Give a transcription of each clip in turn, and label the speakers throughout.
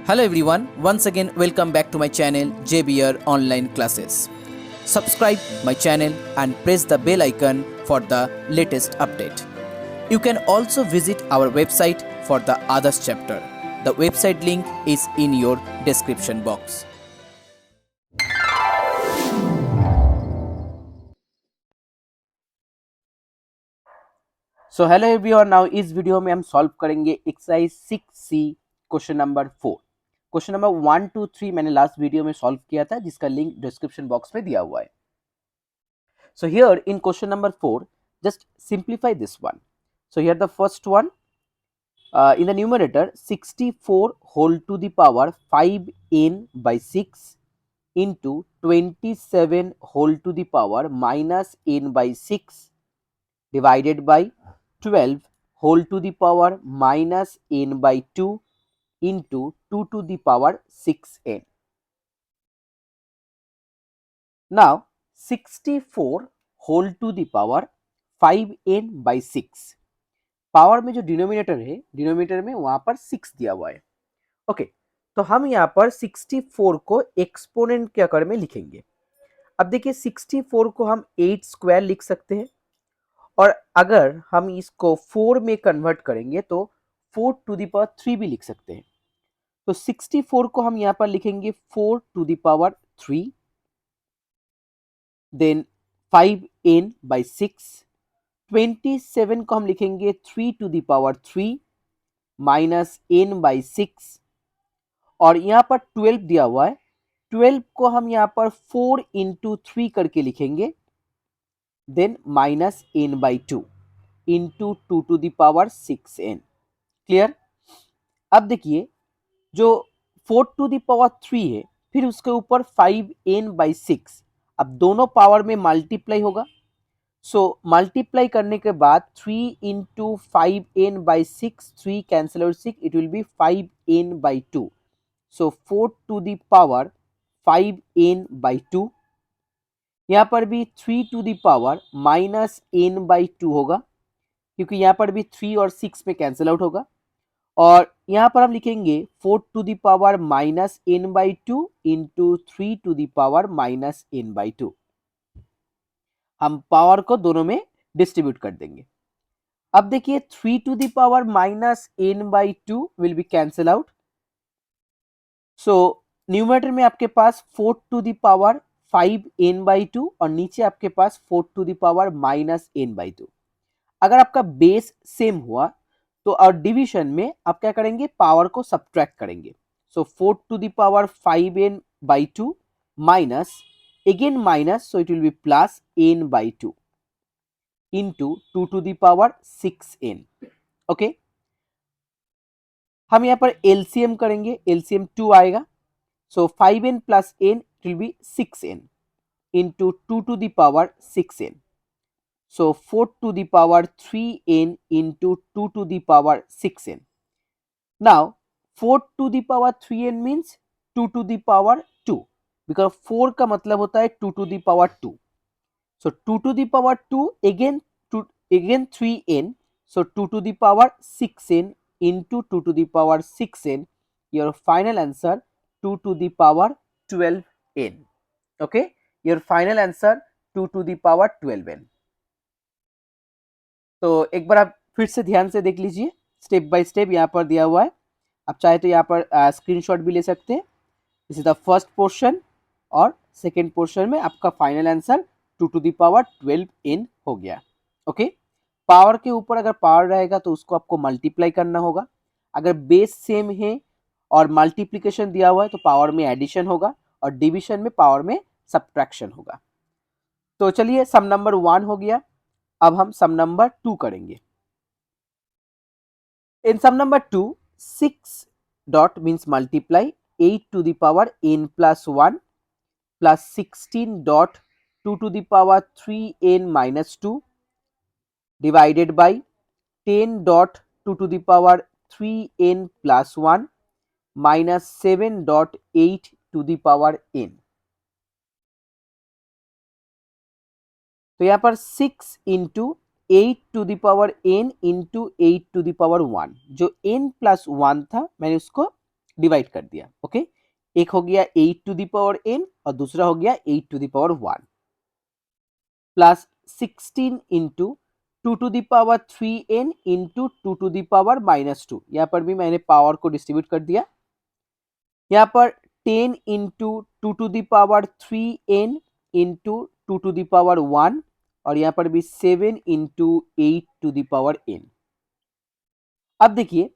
Speaker 1: Hello everyone, once again welcome back to my channel JBR Online Classes. Subscribe my channel and press the bell icon for the latest update. You can also visit our website for the others chapter. The website link is in your description box. So hello everyone, now इस video में हम solve करेंगे exercise 6C question number 4. Question number 1 2 3 मैंने last video में solve किया था जिसका link description box में दिया हुआ है. So here in question number 4, just simplify this one. So here the first one, in the numerator 64 whole to the power 5n by 6 into 27 whole to the power minus n by 6 divided by 12 whole to the power minus n by 2 into 2 to the power 6n. Now 64 whole to the power 5n by 6. Power में जो denominator है, denominator में वहां पर 6 दिया हुआ है. Okay, तो हम यहाँ पर 64 को एक्सपोनेंट के आकार में लिखेंगे. अब देखिए 64 को हम 8 स्क्वायर लिख सकते हैं और अगर हम इसको 4 में कन्वर्ट करेंगे तो 4 टू द पावर 3 भी लिख सकते हैं. तो 64 को हम यहाँ पर लिखेंगे 4 to the power 3, then 5n by 6. 27 को हम लिखेंगे 3 to the power 3 minus n by 6 और यहाँ पर 12 दिया हुआ है. 12 को हम यहाँ पर 4 into 3 करके लिखेंगे, then minus n by 2 into 2 to the power 6n. Clear? अब देखिए जो 4 to the power 3 है, फिर उसके ऊपर 5n by 6. अब दोनों पावर में मल्टीप्लाई होगा. सो मल्टीप्लाई करने के बाद 3 इंटू 5n बाई 6, 3 कैंसिल और 6, it will be 5n by 2. So 4 to the power 5n by 2. यहाँ पर भी 3 to the power minus n by 2 होगा क्योंकि यहाँ पर भी 3 और 6 में कैंसिल आउट होगा. और यहाँ पर हम लिखेंगे 4 to the power minus n by 2 into 3 to the power minus n by 2. हम पावर को दोनों में डिस्ट्रीब्यूट कर देंगे. अब देखिए 3 to the power minus n by 2 will be cancel out. So numerator में आपके पास 4 to the power 5n by 2 और नीचे आपके पास 4 to the power minus n by 2. अगर आपका बेस सेम हुआ तो और डिवीजन में आप क्या करेंगे, पावर को सब्ट्रैक्ट करेंगे. So 4 to the power 5n by 2 minus again minus, so it will be plus n by 2 into 2 to the power 6n. Okay, हम यहाँ पर LCM करेंगे, LCM 2 आएगा. सो 5n plus n it will be 6n into 2 to the power 6n. So 4 to the power 3n into 2 to the power 6n. Now 4 to the power 3n means 2 to the power 2. Because 4 का मतलब होता है 2 to the power 2. So 2 to the power 2 again 3n. So 2 to the power 6n into 2 to the power 6n. Your final answer 2 to the power 12n. Okay, your final answer 2 to the power 12n. तो एक बार आप फिर से ध्यान से देख लीजिए, step by step यहाँ पर दिया हुआ है. आप चाहे तो यहाँ पर स्क्रीनशॉट भी ले सकते हैं. This is the first portion और सेकेंड पोर्शन में आपका final answer 2 to the power 12n हो गया. ओके, पावर के ऊपर अगर पावर रहेगा तो उसको आपको मल्टीप्लाई करना होगा. अगर बेस सेम है और मल्टीप्लिकेशन दिया हुआ है तो पावर में एडिशन होगा और डिवीजन में पावर में सब्ट्रैक्शन होगा. तो चलिए सम नंबर 1 हो गया. अब हम सम नंबर 2 करेंगे. In sum number 2, 6 dot means multiply 8 to the power n plus 1 plus 16 dot 2 to the power 3n minus 2 divided by 10 dot 2 to the power 3n plus 1 minus 7 dot 8 to the power n. तो यहाँ पर 6 into 8 to the power n into 8 to the power 1, जो n plus 1 था मैंने उसको divide कर दिया। Okay, एक हो गया 8 टू द पावर n और दूसरा हो गया 8 to the power 1 plus 16 into 2 to the power 3n into 2 to the power -2। यहाँ पर भी मैंने पावर को डिस्ट्रीब्यूट कर दिया। यहाँ पर 10 into 2 to the power 3n into 2 to the power 1 और यहाँ पर भी 7 into 8 to the power n। अब देखिए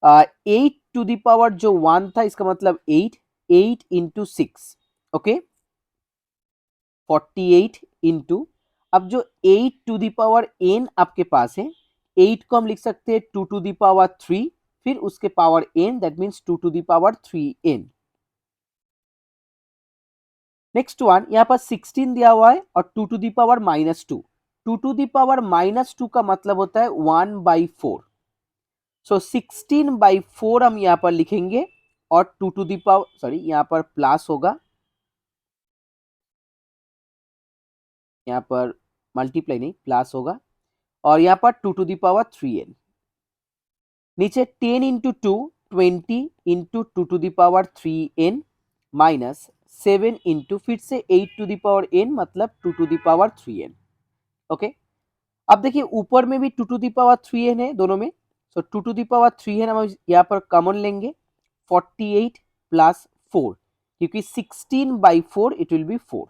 Speaker 1: 8 टू द पावर जो 1 था इसका मतलब 8 इंटू 6, ओके 48 इंटू, अब जो 8 टू द पावर n आपके पास है, 8 को हम लिख सकते हैं 2 टू द पावर 3, फिर उसके power n, that means 2 to the power 3n। Next one, यहाँ पर 16 दिया हुआ है और 2 to the power -2। 2 to the power -2 का मतलब होता है 1/4। सो 16/4 हम यहाँ पर लिखेंगे और 2 टू द पावर, सॉरी यहाँ पर प्लस होगा, यहाँ पर मल्टीप्लाई नहीं प्लस होगा और यहाँ पर 2 टू द पावर 3n। नीचे 10 into 2 20 into 2 to the power 3n minus 7 into फिर से 8 टू द पावर n मतलब 2 to the power 3n। Okay, अब देखिए ऊपर में भी 2 टू द पावर 3n है दोनों में, so 2 to the power 3n हम यहाँ पर कॉमन लेंगे, 48 प्लस 4, क्योंकि 16/4 इट विल बी 4।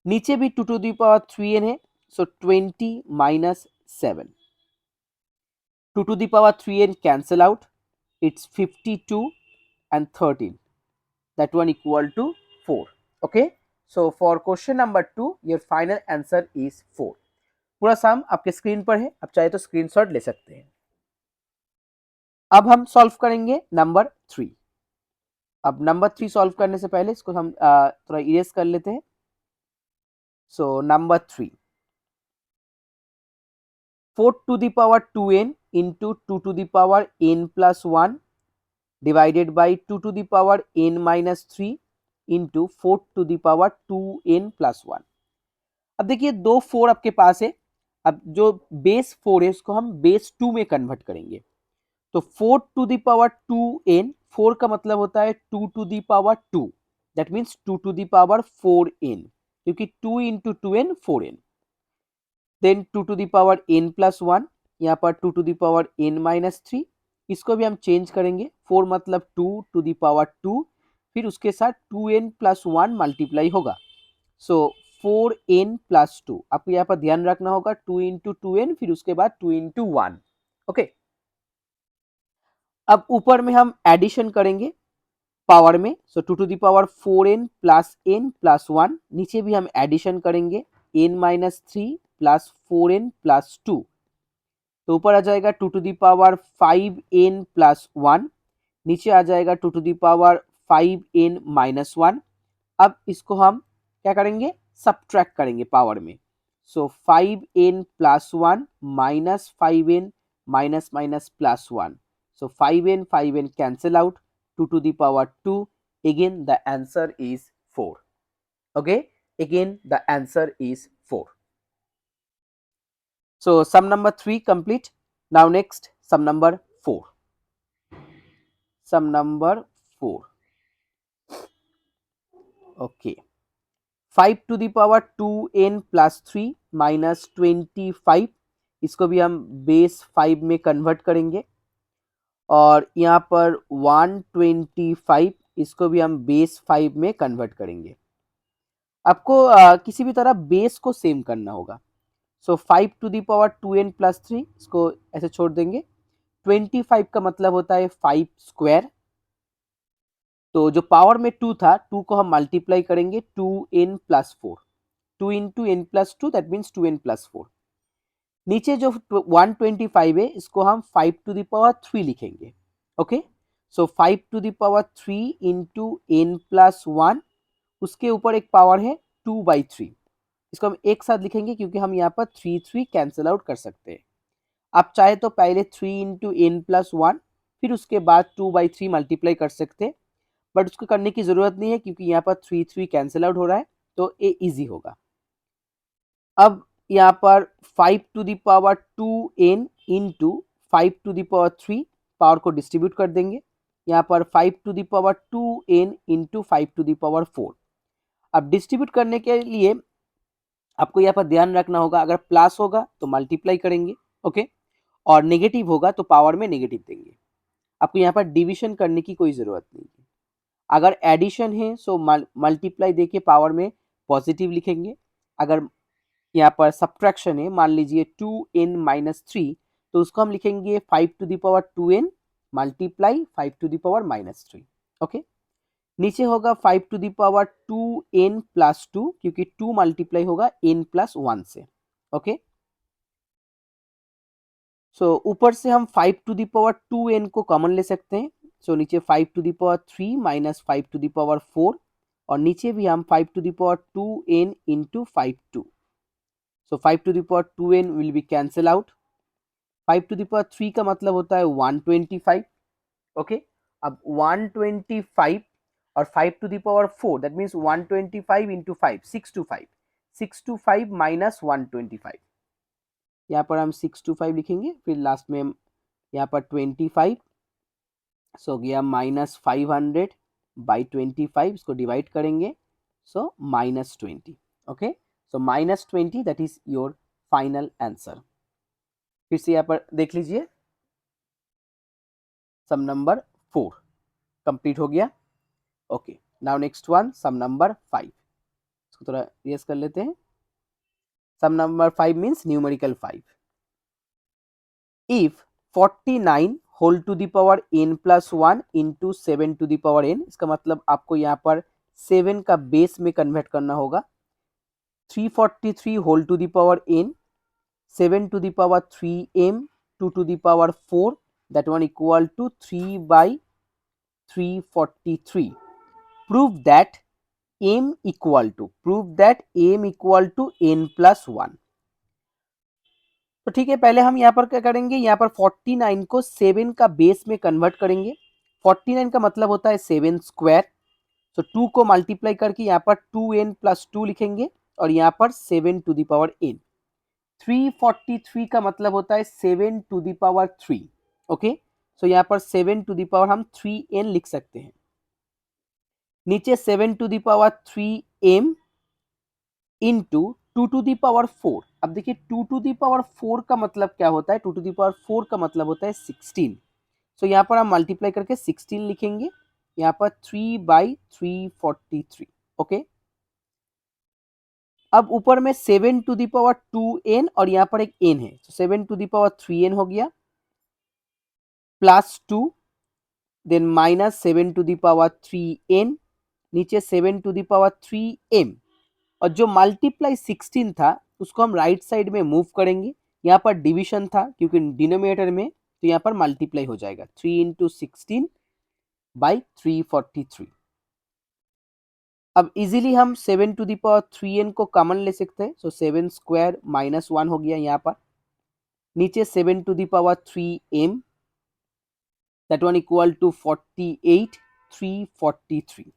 Speaker 1: नीचे भी 2 टू द पावर 3n है, सो 20 minus 7, 2 to the power 3n cancel out, it's 52 and 13, that one equal to 4। okay, so for question number 2 your final answer is 4। पूरा सम आपके screen पर है, आप चाहे तो स्क्रीनशॉट ले सकते हैं। अब हम सॉल्व करेंगे नंबर 3। अब नंबर 3 सॉल्व करने से पहले इसको हम थोड़ा इरेज कर लेते हैं। So number 3, 4 to the power 2n into 2 to the power n plus 1 divided by 2 to the power n minus 3 into 4 to the power 2n plus 1। अब देखिए दो 4 आपके पास है, अब जो बेस 4 है उसको हम बेस 2 में कन्वर्ट करेंगे। तो 4 टू द पावर 2n, 4 का मतलब होता है 2 to the power 2, that means 2 to the power 4n, क्योंकि 2 into 2n 4n। Then 2 to the power n plus 1, यहाँ पर 2 to the power n minus 3, इसको भी हम चेंज करेंगे, 4 मतलब 2 टू द पावर 2, फिर उसके साथ 2n प्लस 1 मल्टीप्लाई होगा, सो 4n प्लस 2। आपको यहाँ पर ध्यान रखना होगा 2 इंटू 2n फिर उसके बाद 2 इंटू 1। ओके, अब ऊपर में हम एडिशन करेंगे पावर में, so 2 to the power 4n plus n plus 1, नीचे भी हम एडिशन करेंगे n minus 3 plus 4n plus 2, तो ऊपर आ जाएगा 2 to the power 5n plus 1, नीचे आ जाएगा 2 to the power 5n minus 1। अब इसको हम क्या करेंगे, सब्ट्रैक्ट करेंगे पावर में, सो 5n plus 1 minus 5n minus minus plus 1, so 5n cancel out, 2 to the power 2, again the answer is 4। okay, again the answer is 4। so sum number 3 complete। now next sum number 4, sum number 4, okay, 5 to the power 2n plus 3 minus 25, इसको भी हम base 5 में convert करेंगे और यहाँ पर 125, इसको भी हम बेस 5 में कन्वर्ट करेंगे। आपको किसी भी तरह बेस को सेम करना होगा, so 5 to the power 2n plus 3 इसको ऐसे छोड़ देंगे, 25 का मतलब होता है 5 स्क्वायर, तो जो पावर में 2 था 2 को हम मल्टीप्लाई करेंगे 2n plus 4, 2 into n plus 2 that means 2n plus 4। नीचे जो 125 है इसको हम 5 टू द पावर 3 लिखेंगे। Okay, so 5 to the power 3 into n plus 1, उसके ऊपर एक पावर है 2/3, इसको हम एक साथ लिखेंगे क्योंकि हम यहाँ पर 3 कैंसिल आउट कर सकते हैं। आप चाहे तो पहले 3 इंटू n प्लस 1 फिर उसके बाद 2/3 मल्टीप्लाई कर सकते हैं, बट उसको करने की ज़रूरत नहीं है क्योंकि यहाँ पर 3 कैंसिल आउट हो रहा है, तो ये ईजी होगा। अब यहाँ पर 5 to the power 2n into 5 to the power 3 power को डिस्ट्रीब्यूट कर देंगे, यहाँ पर 5⁴ इंटू 5⁴। अब डिस्ट्रीब्यूट करने के लिए आपको यहाँ पर ध्यान रखना होगा, अगर प्लस होगा तो मल्टीप्लाई करेंगे, ओके, और नेगेटिव होगा तो पावर में नेगेटिव देंगे। आपको यहाँ पर डिवीजन करने की कोई ज़रूरत नहीं है। अगर एडिशन है सो मल्टीप्लाई देके पावर में पॉजिटिव लिखेंगे। अगर यहाँ पर सब्ट्रैक्शन है, मान लीजिए 2n-3, तो उसको हम लिखेंगे 5⁴ मल्टीप्लाई 5⁻⁻3, ओके। नीचे होगा 5⁴2n+2, क्योंकि 2 मल्टीप्लाई होगा n+1 से, ओके। सो ऊपर से हम 5⁴2n को कॉमन ले सकते हैं। सो नीचे 5⁵ माइनस 5⁴, और नीचे भी हम 5⁴2n into 5⁵। So 5⁴2n will be cancel out. 5⁵ का मतलब होता है 125, ओके। अब 125 और 5⁴, दैट मीन्स 125 इंटू 5, 625, 625 माइनस 125, यहाँ पर हम 625 लिखेंगे, फिर लास्ट में हम यहाँ पर 25, सो गया -500/25, इसको डिवाइड करेंगे, सो -20, okay. So -20 that is your final answer. फिर से यहाँ पर देख लीजिए, सम नंबर 4 कंप्लीट हो गया, okay. Now next one, sum number 5, इसको थोड़ा रेस कर लेते हैं। Sum number 5 means numerical 5। If 49 whole to the power n+1 into 7 to the power n, इसका मतलब आपको यहाँ पर 7 का बेस में कन्वर्ट करना होगा। 343 whole to the power n, 7 to the power 3m, 2 to the power 4, that one equal to 3/343. Prove that m equal to n+1। तो ठीक है, पहले हम यहाँ पर क्या करेंगे, यहाँ पर 49 को 7 का बेस में कन्वर्ट करेंगे। 49 का मतलब होता है 7 स्क्वायर। तो 2 को मल्टीप्लाई करके यहाँ पर 2n+2 लिखेंगे, और यहाँ पर 7 टू द पावर n। 343 का मतलब होता है 7 टू द पावर 3, ओके। सो यहाँ पर 7 टू द पावर हम 3n लिख सकते हैं। नीचे 7 to the power 3m into 2 to the power 4। अब देखिए 2 टू द पावर 4 का मतलब क्या होता है, 2 टू द पावर 4 का मतलब होता है 16। सो यहाँ पर हम मल्टीप्लाई करके 16 लिखेंगे, यहाँ पर 3/343, ओके। अब ऊपर में 7 टू द पावर 2n और यहाँ पर एक n है, तो 7 टू द पावर 3n हो गया, +2, then -7 to the power 3n, नीचे 7 टू द पावर 3m, और जो मल्टीप्लाई 16 था उसको हम राइट साइड में मूव करेंगे। यहाँ पर डिवीजन था क्योंकि डिनोमिनेटर में, तो यहाँ पर मल्टीप्लाई हो जाएगा 3 इंटू 16/343। अब इजीली हम 7 टू द पावर 3n को कॉमन ले सकते हैं। सो 7 स्क्वायर -1 हो गया यहाँ पर, नीचे 7 to the power 3m, that one equal to 48/343।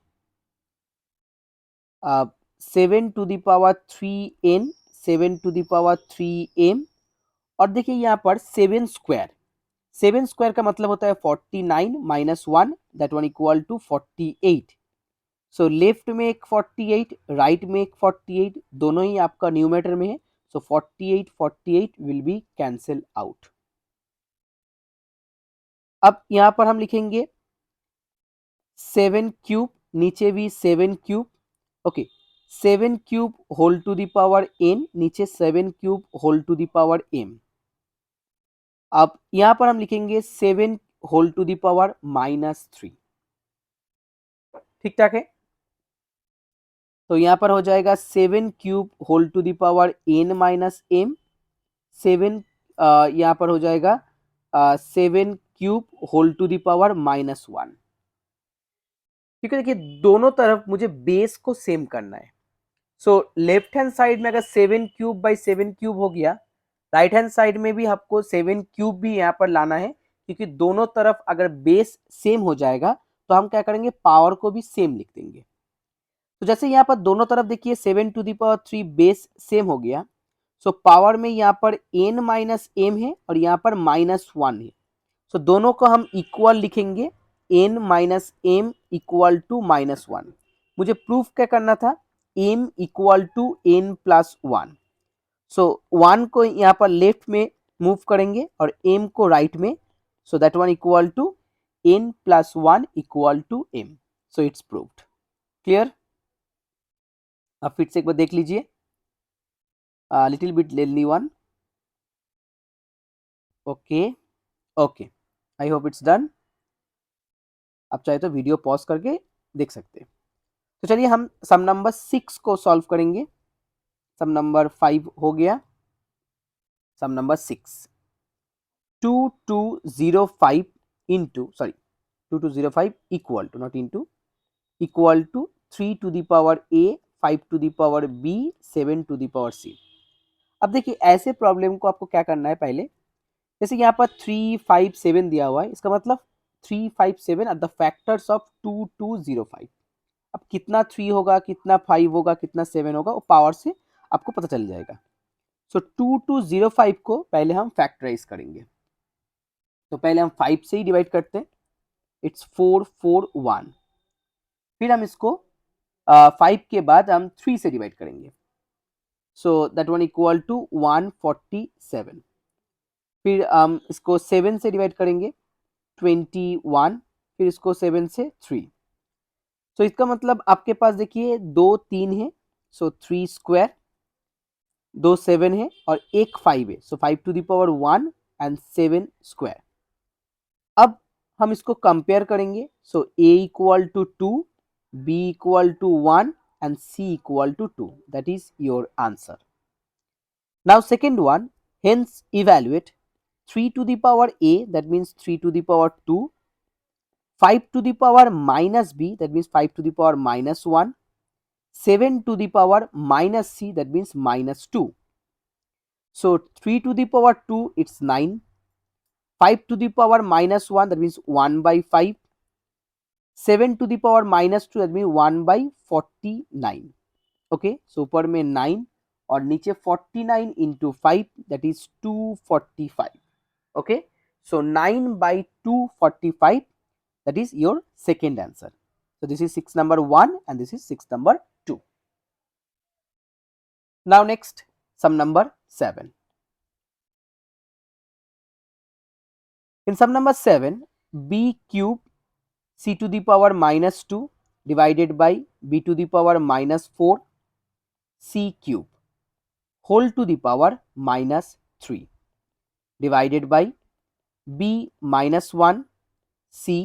Speaker 1: 7 to the power 3n, 7 to the power 3m, और देखिए यहाँ पर 7 स्क्वायर, 7 स्क्वायर का मतलब होता है 49 - 1, that one equal to 48। So left में एक 48, राइट में एक 48, दोनों ही आपका न्यूमरेटर में है। सो 48 विल बी कैंसल आउट। अब यहाँ पर हम लिखेंगे 7 क्यूब, नीचे भी 7 cube, okay. 7 cube whole to the power n, नीचे 7 cube whole to the power m। अब यहाँ पर हम लिखेंगे 7 होल टू द पावर -3, ठीक ठाक है। तो यहाँ पर हो जाएगा 7 cube whole to the power n-m, 7 यहाँ पर हो जाएगा 7 cube whole to the power -1। ठीक है, देखिए दोनों तरफ मुझे बेस को सेम करना है। सो लेफ्ट हैंड साइड में अगर 7 क्यूब बाई 7 क्यूब हो गया, राइट हैंड साइड में भी आपको 7 क्यूब भी यहाँ पर लाना है, क्योंकि दोनों तरफ अगर बेस सेम हो जाएगा तो हम क्या करेंगे, पावर को भी सेम लिख देंगे। तो जैसे यहाँ पर दोनों तरफ देखिए 7 to the power 3 base same हो गया, सो पावर में यहाँ पर n - m है और यहाँ पर -1 है। सो दोनों को हम इक्वल लिखेंगे, n minus m equal to -1। मुझे प्रूफ क्या करना था, m equal to n plus 1। सो 1 को यहाँ पर लेफ्ट में मूव करेंगे और एम को राइट में, so that one equal to n plus 1 equal to m. So it's proved. Clear? अब फिर से एक बार देख लीजिए, little bit lengthy one. Okay okay, I hope it's done. आप चाहे तो वीडियो पॉज करके देख सकते हैं। तो चलिए हम सम नंबर 6 को सॉल्व करेंगे। सम नंबर 5 हो गया, सम number 6। 2205 into, sorry, 2205 equal to, not into, equal to 3 to the power a, 5 to the power b, 7 to the power c। अब देखिए ऐसे प्रॉब्लम को आपको क्या करना है, पहले जैसे यहाँ पर 3, 5, 7 दिया हुआ है, इसका मतलब 3, 5, 7 आर द फैक्टर्स ऑफ 2205। अब कितना 3 होगा, कितना 5 होगा, कितना 7 होगा, वो पावर से आपको पता चल जाएगा। सो 2205 को पहले हम फैक्टराइज करेंगे। तो पहले हम 5 से ही डिवाइड करते हैं, इट्स 441। फिर हम इसको 5 के बाद हम 3 से डिवाइड करेंगे, so that one equal to 147। फिर हम इसको 7 से डिवाइड करेंगे, 21। फिर इसको 7 से 3। सो इसका मतलब आपके पास देखिए 2 3 है, सो 3 स्क्वायर, 2 7 है और एक 5 है, so 5 to the power 1 and 7 square. अब हम इसको कंपेयर करेंगे, so a equal to 2, b equal to 1 and c equal to 2. That is your answer. Now second one, hence evaluate 3 to the power a, that means 3 to the power 2, 5 to the power minus b, that means 5 to the power minus 1, 7 to the power minus c, that means minus 2. So 3 to the power 2, it's 9. 5 to the power minus 1, that means 1 by 5. 7 to the power minus 2, that means 1 by 49. Okay, सो ऊपर में 9 और नीचे 49 into 5, that is 245। Okay, so 9 by 245, that is your second answer. So this is 6 number 1 and this is 6 number 2. Now next, sum number 7. In sum number 7, b cube c to the power minus 2 divided by b to the power minus 4 c cube whole to the power minus 3 divided by b minus 1 c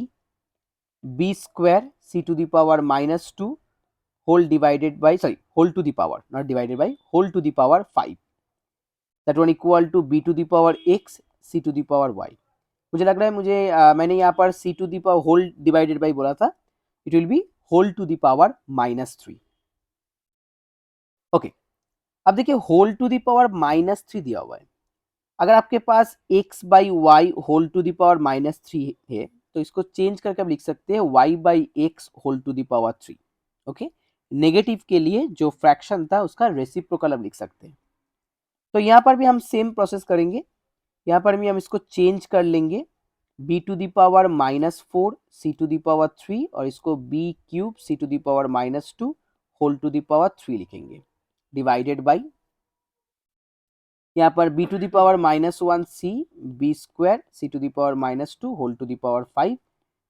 Speaker 1: b square c to the power minus 2 whole divided by, sorry, whole to the power, not divided by, whole to the power 5, that one equal to b to the power x c to the power y। मुझे लग रहा है मैंने यहाँ पर c to the power whole divided by बोला था, it will be whole to the power minus 3। Okay, अब देखिए whole to the power minus 3 दिया हुआ है। अगर आपके पास x by y whole to the power minus 3 है, तो इसको चेंज करके आप लिख सकते हैं y by x whole to the power 3। Okay, negative के लिए जो फ्रैक्शन था उसका रेसिप्रोकल आप लिख सकते हैं। तो यहाँ पर भी हम सेम प्रोसेस करेंगे, यहाँ पर भी हम इसको चेंज कर लेंगे, b to the power minus 4 c to the power 3 और इसको b cube c to the power minus 2 whole to the power 3 लिखेंगे, डिवाइडेड बाई यहाँ पर b to the power minus 1 c b square c to the power minus 2 whole to the power 5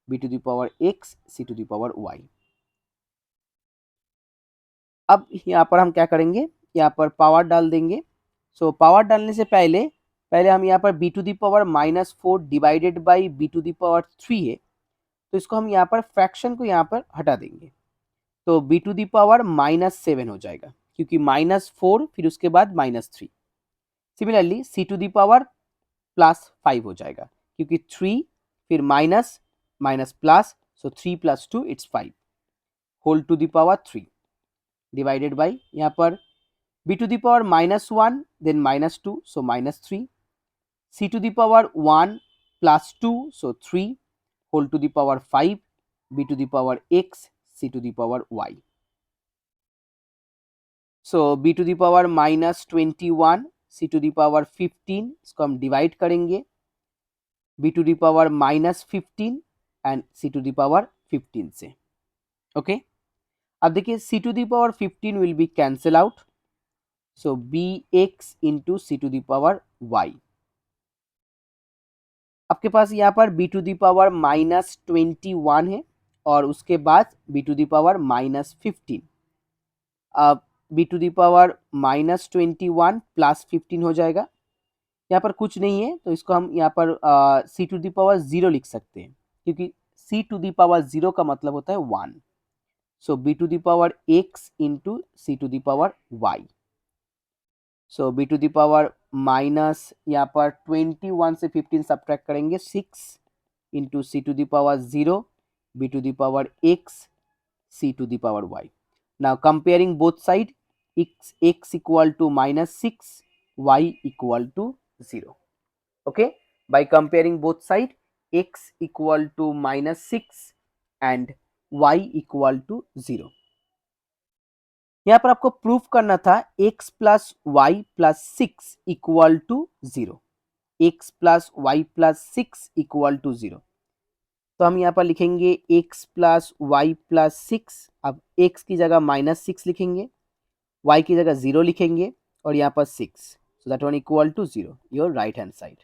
Speaker 1: b to the power x c to the power y। अब यहाँ पर हम क्या करेंगे, यहाँ पर पावर डाल देंगे। सो पावर डालने से पहले हम यहाँ पर b to the power minus 4 divided by b to the power 3 है, तो इसको हम यहाँ पर फ्रैक्शन को यहाँ पर हटा देंगे, तो b to the power minus 7 हो जाएगा, क्योंकि माइनस 4 फिर उसके बाद minus 3। Similarly c to the power plus 5 हो जाएगा, क्योंकि 3 फिर minus minus plus, so 3 plus 2 it's 5 whole to the power 3 divided by यहाँ पर b to the power minus 1 then minus 2, so minus 3 c to the power 1 plus 2, so 3 whole to the power 5 b to the power x c to the power y। So b to the power minus 21 c to the power 15, इसको हम divide करेंगे, b to the power minus 15 and c to the power 15 से। Okay, अब देखिए c to the power 15 will be cancel out, so b x into c to the power y. आपके पास यहाँ पर बी टू द पावर -21 है और उसके बाद बी टू द पावर -15। अब b to the power -21 plus 15 हो जाएगा। यहाँ पर कुछ नहीं है तो इसको हम यहाँ पर सी टू दी पावर 0 लिख सकते हैं, क्योंकि सी टू दी पावर 0 का मतलब होता है 1। So b to the power x into c to the power y. So b to the power minus यहाँ पर 21 से 15 सब्ट्रैक्ट करेंगे 6 into c to the power 0 b to the power x c to the power y. Now comparing both side, x equal to -6, y equal to 0. Okay, by comparing both side, x equal to -6 and y equal to 0. यहाँ पर आपको proof करना था x plus y plus 6 equal to 0, x plus y plus 6 equal to 0। तो हम यहाँ पर लिखेंगे x प्लस वाई प्लस 6। अब x की जगह -6 लिखेंगे, y की जगह 0 लिखेंगे और यहाँ पर 6, so that one equal to 0, your right hand side.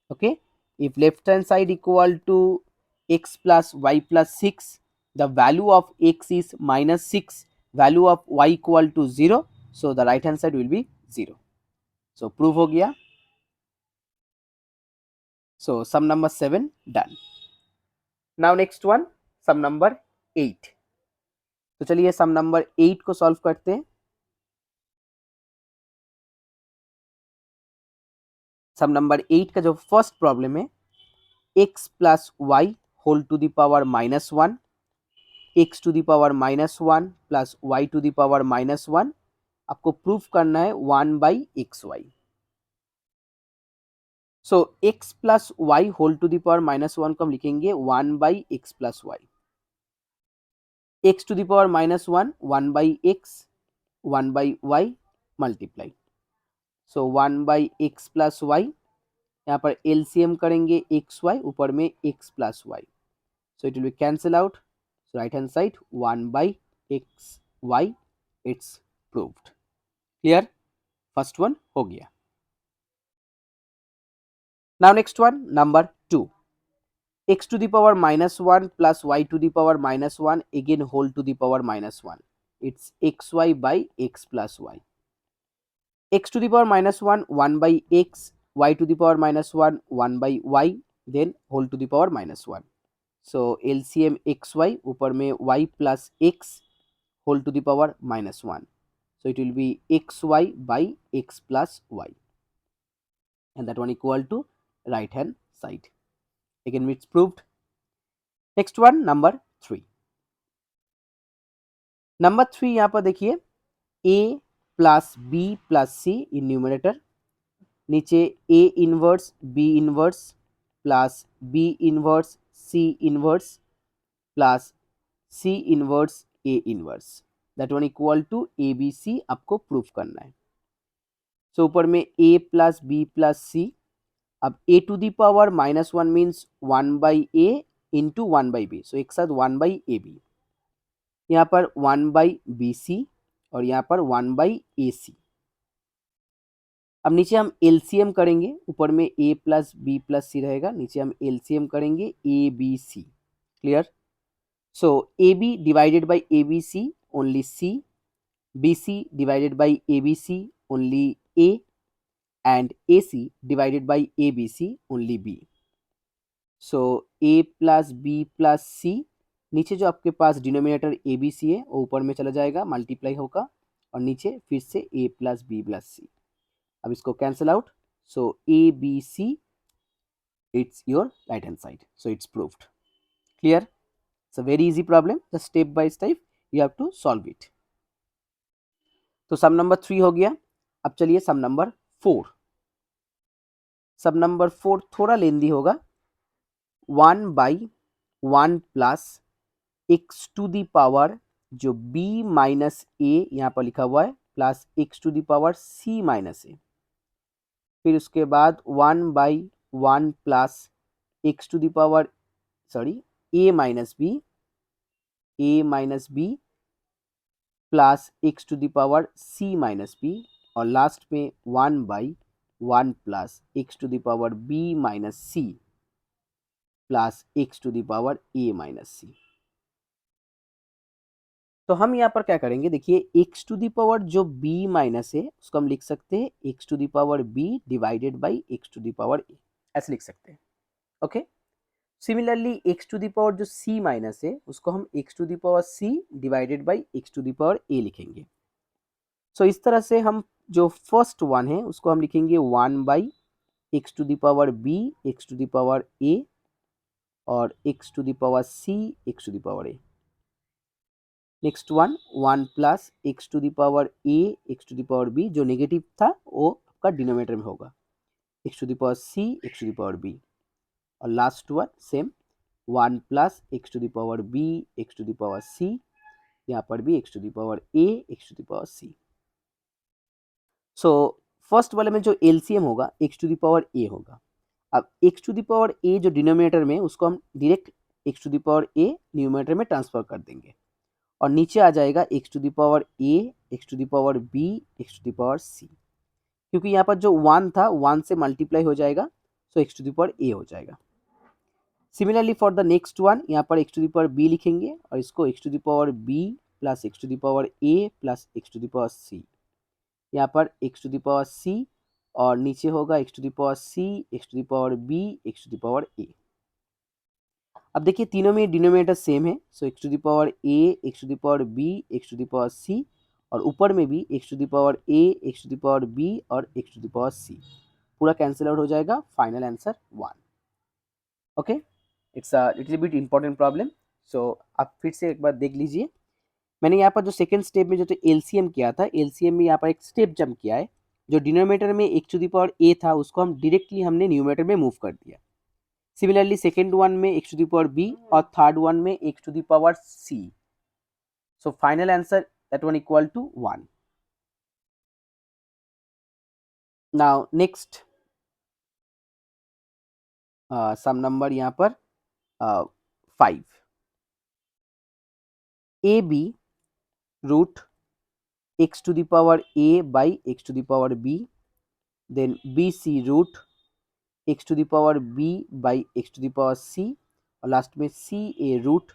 Speaker 1: Okay, if left hand side equal to x plus y plus 6, the value of x is -6, value of y equal to 0, so the right hand side will be 0। So prove हो गया। So sum number 7 done. Now next one, sum number 8। तो चलिए सम number 8 को solve करते हैं। Sum number 8 का जो first problem है, x plus y whole to the power -1, x to the power -1 plus y to the power -1, आपको proof करना है 1/xy। So x plus y whole to the power -1 को हम लिखेंगे 1/x plus y. x to the power -1 1/x 1/y multiply, so 1/x plus y. यहाँ पर LCM करेंगे x y, ऊपर में x plus y, so it will be cancel out, so right hand side 1/xy, it's proved. Clear, first one हो गया। Now next one number 2, x to the power -1 plus y to the power -1 again whole to the power -1, it's xy by x plus y। x to the power -1 1/x, y to the power -1 1/y, then whole to the power -1। so LCM xy, ऊपर में y plus x whole to the power -1, so it will be xy by x plus y, and that one equal to right hand side। again it's proved। next one number 3। नंबर 3 यहाँ पर देखिए a plus b plus c in numerator, नीचे a inverse b inverse plus b inverse c inverse plus c inverse a inverse, that one equal to a b c आपको proof करना है। So ऊपर में a plus b plus c, अब a to the power -1 means 1/a into 1/b, so एक साथ 1/ab, यहाँ पर 1/bc और यहाँ पर 1/ac। अब नीचे हम एलसीएम करेंगे, ऊपर में a plus b plus c रहेगा, नीचे हम एलसीएम करेंगे a b c. Clear, so a b divided by a b c only c, b c divided by a b c only a, and a c divided by a b c only b. So a plus b plus c, नीचे जो आपके पास denominator ए b सी है वो ऊपर में चला जाएगा, multiply होगा, और नीचे फिर से a plus b plus c. अब इसको cancel out, so a b c it's your right hand side, so it's proved. Clear, it's a very easy problem, just step by step you have to solve it. तो सम number 3 हो गया। अब चलिए सम number 4। सम number 4 थोड़ा lengthy होगा। 1/1 plus x to the power जो b minus a यहाँ पर लिखा हुआ है plus x to the power c minus a, फिर उसके बाद 1/1 plus x to the power a minus b plus x to the power c minus b, और लास्ट में 1/1 plus x to the power b minus c plus x to the power a minus c. तो हम यहाँ पर क्या करेंगे, देखिए x to the power जो b माइनस है उसको हम लिख सकते हैं x to the power b divided by x to the power a, ऐसे लिख सकते हैं। Okay, similarly x to the power जो c माइनस है उसको हम x to the power c divided by x to the power a लिखेंगे। सो इस तरह से हम जो फर्स्ट वन है उसको हम लिखेंगे 1/x to the power b x to the power a और x to the power c x to the power a। Next one 1 plus x to the power a x to the power b, जो negative था वो आपका denominator में होगा, x to the power c x to the power b। और last one same 1 plus x to the power b x to the power c, यहाँ पर भी x to the power a x to the power c। So first वाले में जो LCM होगा x to the power a होगा। अब x to the power a जो डिनोमिनेटर में उसको हम direct x to the power a numerator में ट्रांसफर कर देंगे, और नीचे आ जाएगा x to the power a x to the power b x to the power c, क्योंकि यहाँ पर जो 1 था 1 से मल्टीप्लाई हो जाएगा, so x to the power a हो जाएगा। Similarly for the next one यहाँ पर x to the power b लिखेंगे और इसको x to the power b plus x to the power a plus x to the power c, यहाँ पर x to the power c और नीचे होगा x to the power c x to the power b x to the power a। अब देखिए तीनों में denominator same है, so x to the power a x to the power b x to the power c, और ऊपर में भी x to the power a x to the power b और x to the power c, पूरा cancel out हो जाएगा, final answer 1। Okay, it's little bit important problem. So आप फिर से एक बार देख लीजिए, मैंने यहाँ पर जो सेकंड स्टेप में जो तो एलसीएम किया था, एलसीएम में यहाँ पर एक स्टेप जंप किया है, जो डिनोमिनेटर में x to the power a था उसको हम डायरेक्टली हमने न्यूमरेटर में मूव कर दिया। सिमिलरली सेकेंड वन में x to the power b और थर्ड वन में x to the power c, so final answer that one equal to 1। Now next sum number यहाँ पर 5, a b root x to the power a by x to the power b, then b c root x to the power b by x to the power c, और last में सी ए root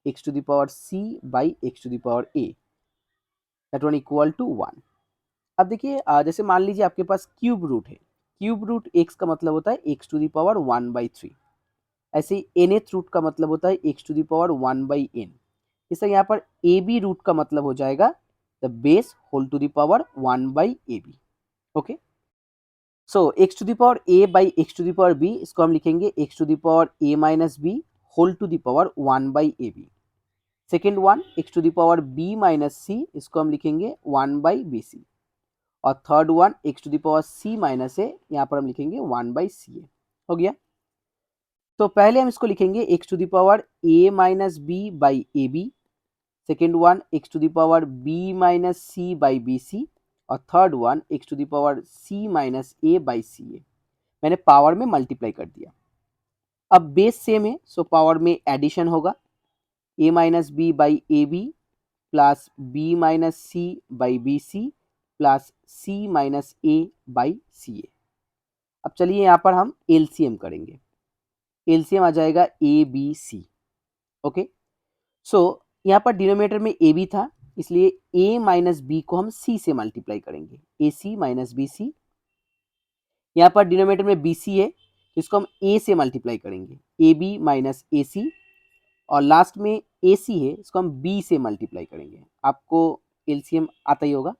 Speaker 1: x to the power c by x to the power a, that one equal to 1। अब देखिए जैसे मान लीजिए आपके पास cube root है, क्यूब रूट एक्स का मतलब होता है एक्स टू दी पावर 1/3, ऐसे ही एनथ रूट का मतलब होता है x to the power 1/n। इससे यहाँ पर ए बी रूट का मतलब हो जाएगा the base whole to the power 1/ab। Okay, so x to the power a by x to the power b, इसको हम लिखेंगे x to the power a minus b whole to the power 1/ab। Second one x to the power b minus c, इसको हम लिखेंगे 1/bc, और third one x to the power c minus a, यहाँ पर हम लिखेंगे 1/ca। हो गया, तो पहले हम इसको लिखेंगे x to the power a minus b by a b, second one x to the power b minus c by b c, और third one x to the power c minus a by c a. मैंने power में multiply कर दिया। अब base same है, so power में addition होगा, a minus b by a b plus b minus c by b c plus c minus a by c a. अब चलिए यहाँ पर हम एलसीएम करेंगे, एलसीएम आ जाएगा ए बी सी। ओके, सो यहाँ पर डिनोमिनेटर में ए बी था, इसलिए a माइनस बी को हम c से मल्टीप्लाई करेंगे, ए सी माइनस बी सी। यहाँ पर डिनोमिनेटर में बी सी है तो इसको हम a से मल्टीप्लाई करेंगे, ए बी माइनस ए सी, और लास्ट में ए सी है इसको हम b से मल्टीप्लाई करेंगे। आपको एलसीएम आता ही होगा,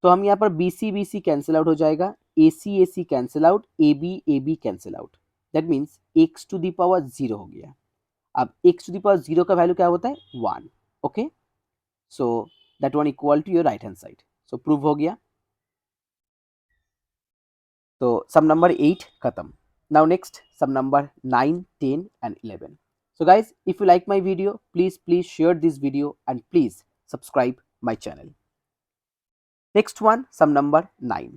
Speaker 1: तो हम यहाँ पर बी सी कैंसिल आउट हो जाएगा, a c cancel out, a b cancel out, that means x to the power 0 हो गया। अब एक्स टू दी पावर 0 का वैल्यू क्या होता है 1। Okay, so that one equal to your right hand side, so prove हो गया। तो सम नंबर 8 खत्म। Now next sum number 9, 10 and 11. So guys, if you like my video, please share this video and please subscribe my channel. Next one, sum number 9.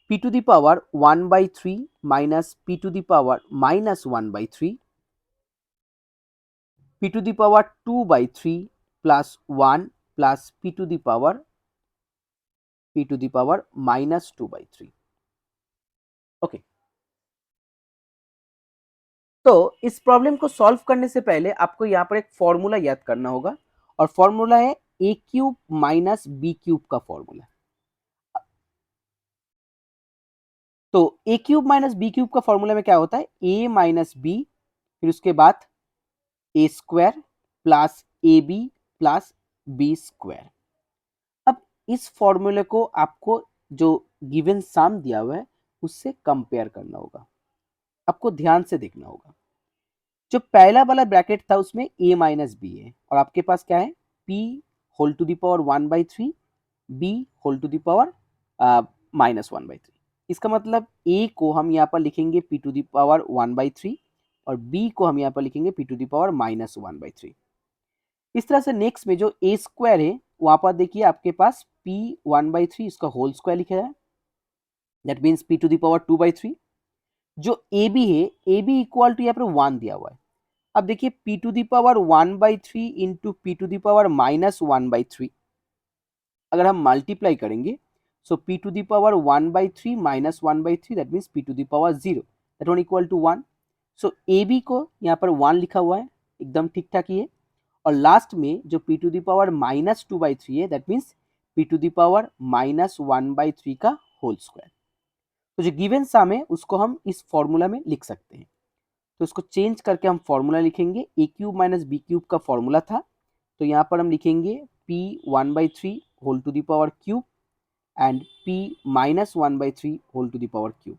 Speaker 1: P to the power 1/3 minus P to the power minus 1/3 p to the power 2 by 3 plus 1 plus p to the power minus 2 by 3. Okay, तो इस problem को solve करने से पहले आपको यहाँ पर एक फॉर्मूला याद करना होगा, और फॉर्मूला है ए क्यूब माइनस बी क्यूब का फॉर्मूला। तो ए क्यूब माइनस बी क्यूब का फॉर्मूला में क्या होता है, ए माइनस बी, फिर उसके बाद a square plus a b plus b square. अब इस फॉर्मूले को आपको जो गिवन सम दिया हुआ है उससे कंपेयर करना होगा, आपको ध्यान से देखना होगा। जो पहला वाला ब्रैकेट था उसमें ए माइनस बी है, और आपके पास क्या है, p whole to the power 1/3 b whole to the power -1/3। इसका मतलब ए को हम यहाँ पर लिखेंगे पी टू द पावर 1/3 और बी को हम यहाँ पर लिखेंगे पी टू द पावर -1/3। इस तरह से नेक्स्ट में जो ए स्क्वायर है वहां पर देखिए आपके पास पी 1/3 इसका होल स्क्वायर लिखा है, that means p to the power 2/3। जो ए बी है, ए बी इक्वल टू यहाँ पर 1 दिया हुआ है। अब देखिए p to the power 1/3 into p to the power -1/3, अगर हम मल्टीप्लाई करेंगे so p to the power 1/3 -1/3 that means p to the power 0, that one equal to 1। So a b को यहाँ पर 1 लिखा हुआ है, एकदम ठीक ठाक ही है। और लास्ट में जो p टू दी पावर -2/3 है that means p to the power -1/3 का होल स्क्वायर। तो जो गिवन सम है उसको हम इस फॉर्मूला में लिख सकते हैं। तो इसको चेंज करके हम फॉर्मूला लिखेंगे, a cube minus b cube का फॉर्मूला था, तो यहाँ पर हम लिखेंगे p 1/3 whole to the power cube and p -1/3 whole to the power cube.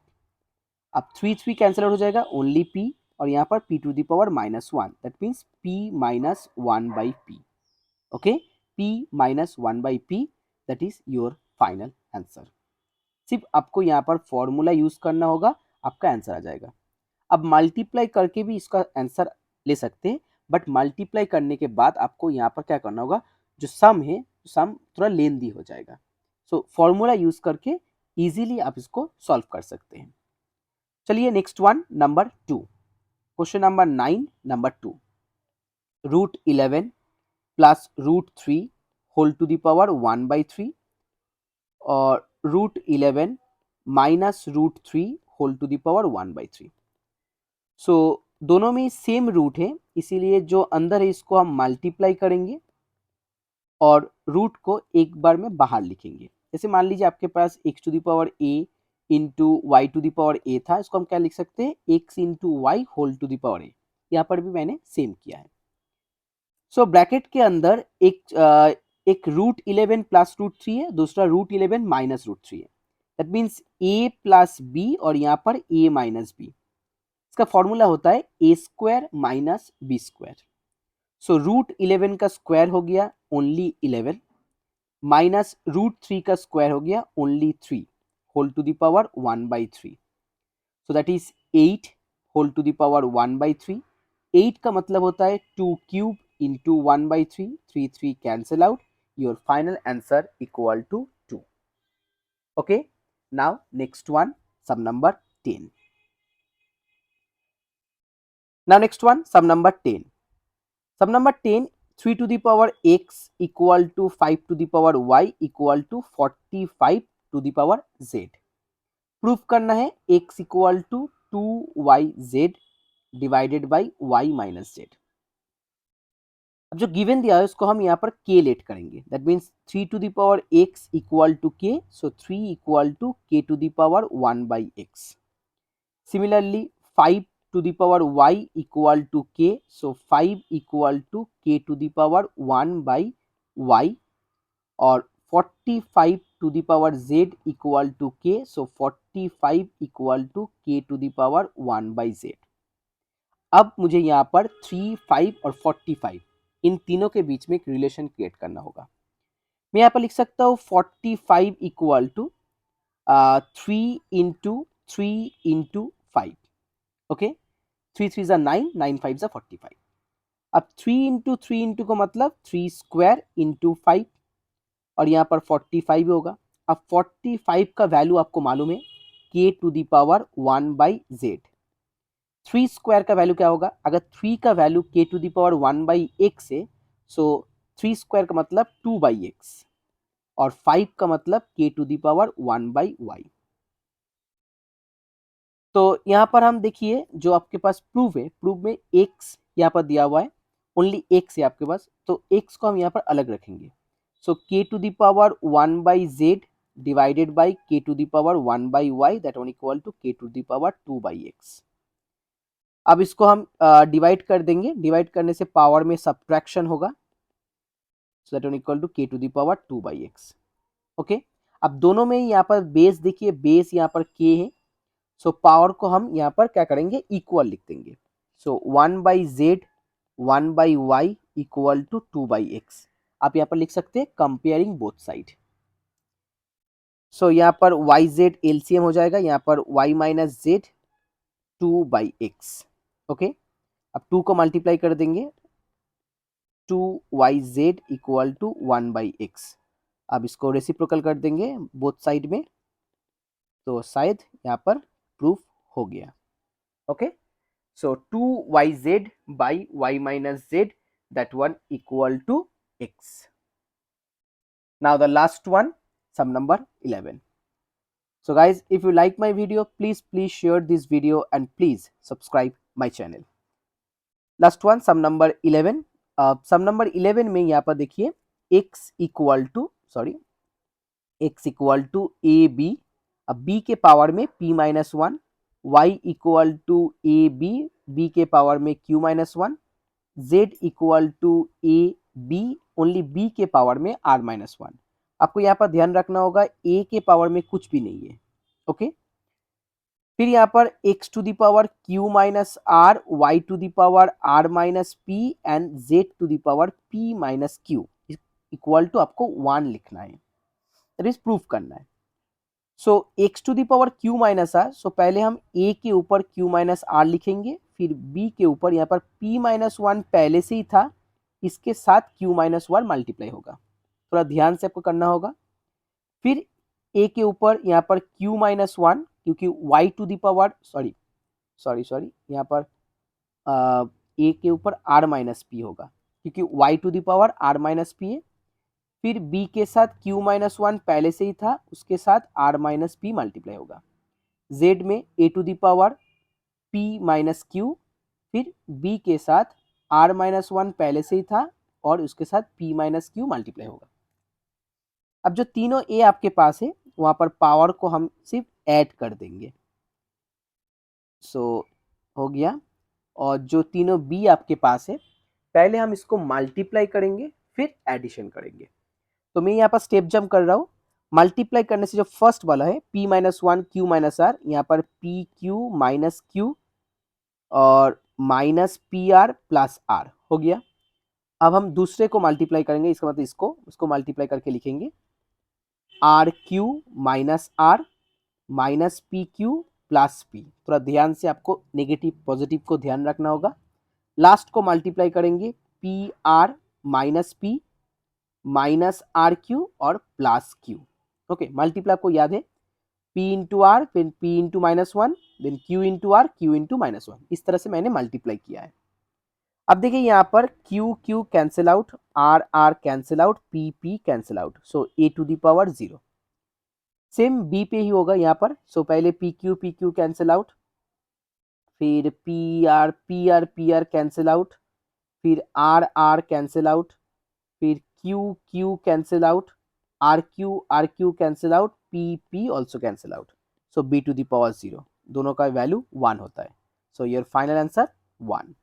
Speaker 1: अब 3 कैंसिल आउट हो जाएगा, ओनली p, और यहाँ पर p to the power -1 that means p -1/p। Okay, p -1/p that is your final answer. सिर्फ आपको यहाँ पर फॉर्मूला यूज करना होगा, आपका आंसर आ जाएगा। अब मल्टीप्लाई करके भी इसका आंसर ले सकते हैं, बट मल्टीप्लाई करने के बाद आपको यहाँ पर क्या करना होगा, जो सम है सम थोड़ा लेंदी हो जाएगा। सो फॉर्मूला यूज करके इजीली आप इसको सॉल्व कर सकते हैं। चलिए next one, number 2, question number 9 number 2, √11 plus √3 whole to the power 1/3 और √11 minus √3 whole to the power 1/3। So दोनों में सेम रूट है, इसीलिए जो अंदर है इसको हम मल्टीप्लाई करेंगे और रूट को एक बार में बाहर लिखेंगे। जैसे मान लीजिए आपके पास x to the power a into y to the power a था, इसको हम क्या लिख सकते हैं, x into y whole to the power a। यहाँ पर भी मैंने सेम किया है। सो ब्रैकेट के अंदर एक √11 प्लस √3 है, दूसरा √11 माइनस √3 है, that means a plus b और यहाँ पर a माइनस b। इसका फॉर्मूला होता है ए स्क्वायर माइनस बी स्क्वायर। सो √11 का स्क्वायर हो गया ओनली 11 माइनस √3 का स्क्वायर हो गया only 3 whole to the power 1/3। So that is 8 whole to the power 1/3। 8 का मतलब होता है 2 cube into 1/3, 3 cancel out, your final answer equal to 2। Okay, now next one, sum number 10। Now next one, sum number 10. Sum number 10, 3 to the power x equal to 5 to the power y equal to 45 to the power z. Proof करना है x equal to 2yz divided by y minus z। अब जो given दिया है उसको हम यहाँ पर k लेट करेंगे, that means 3 to the power x equal to k, so 3 equal to k to the power 1/x. Similarly 5 to the power y equal to k, so 5 equal to k to the power 1/y, और 45 to the power z equal to k, so 45 equal to k to the power 1/z। अब मुझे यहाँ पर 3, 5 और 45 इन तीनों के बीच में एक रिलेशन क्रिएट करना होगा। मैं यहाँ पर लिख सकता हूँ 45 equal to 3 into 3 into 5। Okay, 3 3 जा 9, 9 5 जा 45। अब 3 इंटू 3 इंटू का मतलब 3 स्क्वायर इंटू 5, और यहाँ पर 45 होगा। अब 45 का वैल्यू आपको मालूम है k to the power 1/z। 3 square का वैल्यू क्या होगा, अगर 3 का value k to the power 1/x है, सो 3 स्क्वायर का मतलब 2/x और 5 का मतलब k to the power 1/y। तो यहाँ पर हम देखिए जो आपके पास प्रूफ है, प्रूफ में x यहाँ पर दिया हुआ है, ओनली x है आपके पास, तो x को हम यहाँ पर अलग रखेंगे। So k to the power 1/z divided by k to the power 1/y that one equal to k to the power 2/x। अब इसको हम डिवाइड कर देंगे, डिवाइड करने से पावर में सब्ट्रैक्शन होगा, so that one equal to k to the power 2/x। Okay, अब दोनों में यहाँ पर बेस देखिए, बेस यहाँ पर k है, सो पावर को हम यहाँ पर क्या करेंगे, इक्वल लिख देंगे। So 1/z 1/y equal to 2/x। आप यहाँ पर लिख सकते हैं कंपेयरिंग बोथ साइड। सो यहाँ पर yz एलसीएम हो जाएगा, यहाँ पर y minus Z 2/x। Okay, अब 2 को मल्टीप्लाई कर देंगे, 2yz इक्वल टू 1/x। अब इसको रेसिप्रोकल कर देंगे बोथ साइड में, तो शायद यहाँ पर प्रूफ हो गया। Okay, so 2yz by y minus z, that one equal to x. Now the last one, sum number 11. So guys, if you like my video, please share this video and please subscribe my channel. Last one, sum number 11. sum number 11 में यहाँ पर देखिए x equal to a b, अब b के power में p minus 1, y equal to a b, b के power में q minus 1, z equal to a b, only b के पावर में r माइनस 1। आपको यहाँ पर ध्यान रखना होगा a के पावर में कुछ भी नहीं है। ओके, फिर यहाँ पर x to the power q minus r, y to the power r minus p and z to the power p minus q equal to आपको 1 लिखना है, दैट इज प्रूफ करना है। So x to the power q minus r, so पहले हम a के ऊपर q minus are लिखेंगे, फिर b के ऊपर यहाँ पर p माइनस 1 पहले से ही था, इसके साथ q माइनस 1 मल्टीप्लाई होगा, थोड़ा ध्यान से आपको करना होगा। फिर a के ऊपर यहाँ पर q माइनस 1, क्योंकि y to the power sorry यहाँ पर a के ऊपर r माइनस p होगा, क्योंकि y to the power r minus p है। फिर b के साथ q माइनस 1 पहले से ही था, उसके साथ r माइनस p मल्टीप्लाई होगा। z में a to the power p minus q, फिर b के साथ r माइनस 1 पहले से ही था और उसके साथ p माइनस q मल्टीप्लाई होगा। अब जो तीनों a आपके पास है वहां पर पावर को हम सिर्फ ऐड कर देंगे, सो हो गया। और जो तीनों b आपके पास है, पहले हम इसको मल्टीप्लाई करेंगे फिर एडिशन करेंगे। तो मैं यहाँ पर स्टेप जंप कर रहा हूँ। मल्टीप्लाई करने से जो फर्स्ट वाला है p minus 1 q minus r, यहाँ पर p q माइनस q और minus p r plus r हो गया। अब हम दूसरे को मल्टीप्लाई करेंगे, इसका मतलब इसको मल्टीप्लाई करके लिखेंगे r q minus r minus p q plus p. थोड़ा ध्यान से आपको नेगेटिव पॉजिटिव को ध्यान रखना होगा। लास्ट को मल्टीप्लाई करेंगे p r minus p minus r q और प्लस क्यू। ओके, मल्टीप्लाई आपको याद है p इंटू आर, फिर p into minus 1, then q into r, q into minus 1। इस तरह से मैंने मल्टीप्लाई किया है। अब देखिए यहाँ पर q q cancel out, r r cancel out, p p cancel out, so a to the power 0। Same b पे ही होगा यहाँ पर, सो पहले p q कैंसिल आउट, फिर p r कैंसिल आउट, फिर r r कैंसिल आउट, फिर q cancel out, r q cancel out, p also cancel out, so b to the power 0, दोनों का वैल्यू 1 होता है। So your final answer 1।